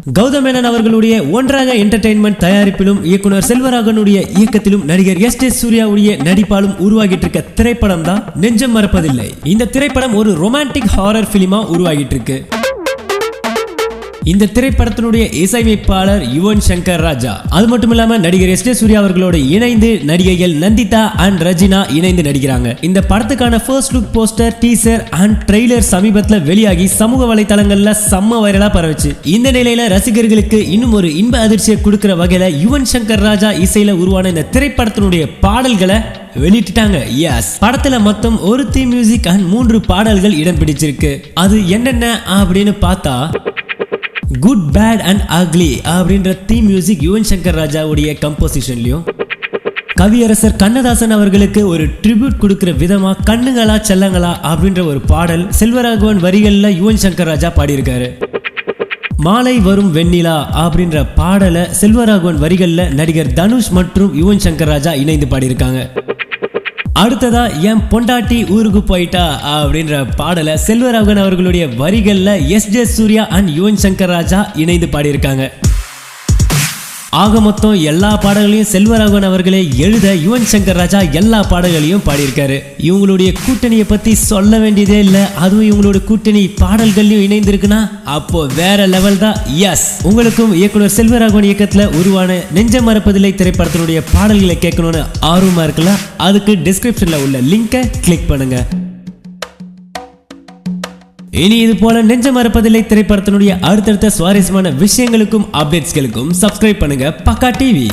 கௌதம் மேனன் அவர்களுடைய ஒன்றாக என்டர்டெயின்மெண்ட் தயாரிப்பிலும் இயக்குனர் செல்வராகவனுடைய இயக்கத்திலும் நடிகர் எஸ் சூர்யாவுடைய நடிப்பாலும் உருவாகிட்டு இருக்க திரைப்படம் தான் நெஞ்சம் மறப்பதில்லை. இந்த திரைப்படம் ஒரு ரொமான்டிக் ஹாரர் பிலிமா உருவாகிட்டு இருக்கு. இந்த திரைப்படத்தினுடைய இசையமைப்பாளர் யுவன் சங்கர் ராஜா. அது மட்டும் இல்லாம நடிகர் எஸ் சூர்யா அவர்களோடு இணைந்து நடிகைகள் நந்திதா அண்ட் ரஜினா இணைந்து நடிக்கிறாங்க. இந்த படத்துக்கான first look poster, teaser and trailer சமீபத்தில் வெளியாகி சமூக வலைதளங்கள்ல செம்ம வைரலா பரவுச்சு. இந்த நிலையில ரசிகர்களுக்கு இன்னும் ஒரு இன்ப அதிர்ச்சியை கொடுக்கிற வகையில யுவன் சங்கர் ராஜா இசையில உருவான இந்த திரைப்படத்தினுடைய பாடல்களை வெளியிட்டாங்க. எஸ், படத்துல மொத்தம் ஒரு தீம் மியூசிக் அண்ட் 3 பாடல்கள் இடம் பிடிச்சிருக்கு. அது என்னென்ன அப்படின்னு பார்த்தா, குட் பேட் அண்ட் அக்லி அப்படின்ற தீம் மியூசிக் யுவன் சங்கர் ராஜாவுடைய கம்போசிஷன்லயும், கவியரசர் கண்ணதாசன் அவர்களுக்கு ஒரு ட்ரிபியூட் கொடுக்கிற விதமா கண்ணுங்களா செல்லங்களா அப்படின்ற ஒரு பாடல் செல்வராகவன் வரிகள்ல யுவன் சங்கர் ராஜா பாடியிருக்காரு. மாலை வரும் வெண்ணிலா அப்படின்ற பாடலை செல்வராகவன் வரிகள்ல நடிகர் தனுஷ் மற்றும் யுவன் சங்கர் ராஜா இணைந்து பாடியிருக்காங்க. அடுத்ததா என் பொண்டாட்டி ஊருக்கு போயிட்டா அப்படின்ற பாடலை செல்வராகவன் அவர்களுடைய வரிகள்ல எஸ் சூர்யா அண்ட் யுவன் சங்கர் ராஜா இணைந்து பாடியிருக்காங்க. ஆக மொத்தம் எல்லா பாடல்களையும் செல்வராகவன் அவர்களே எழுத யுவன் சங்கர் ராஜா எல்லா பாடல்களையும் பாடியிருக்காரு. இவங்களுடைய கூட்டணியை பத்தி சொல்ல வேண்டியதே இல்லை. அதுவும் இவங்களோட கூட்டணி பாடல்களையும் இணைந்திருக்குன்னா அப்போ வேற லெவல் தான். எஸ், உங்களுக்கும் இயக்குனர் செல்வராகவன் இயக்கத்துல உருவான நெஞ்சம் மறப்பதில்லை திரைப்படத்தினுடைய பாடல்களை கேட்கணும்னு ஆர்வமா இருக்கலாம். அதுக்கு டிஸ்கிரிப்ஷன்ல உள்ள லிங்கை கிளிக் பண்ணுங்க. இனி இது போல நெஞ்சம் மறப்பதில்லை திரைப்படத்தினுடைய அடுத்தடுத்த சுவாரஸ்யமான விஷயங்களுக்கும் அப்டேட்ஸ்களுக்கும் சப்ஸ்கிரைப் பண்ணுங்க பக்கா டிவி.